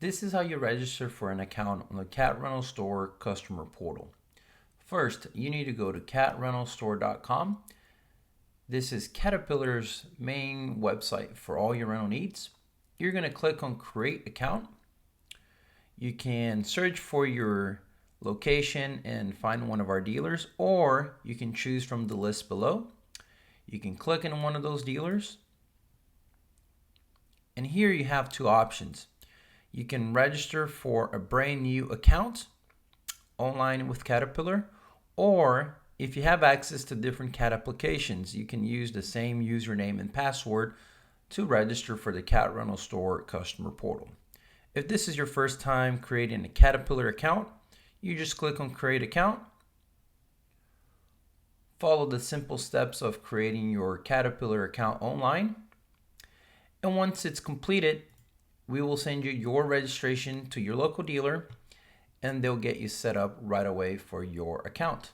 This is how you register for an account on the Cat Rental Store customer portal. First, you need to go to catrentalstore.com. This is Caterpillar's main website for all your rental needs. You're going to click on Create Account. You can search for your location and find one of our dealers, or you can choose from the list below. You can click on one of those dealers, and here you have two options. You can register for a brand new account online with Caterpillar, or if you have access to different CAT applications, you can use the same username and password to register for the Cat Rental Store customer portal. If this is your first time creating a Caterpillar account, you just click on Create Account. Follow the simple steps of creating your Caterpillar account online. And once it's completed, we will send you your registration to your local dealer, and they'll get you set up right away for your account.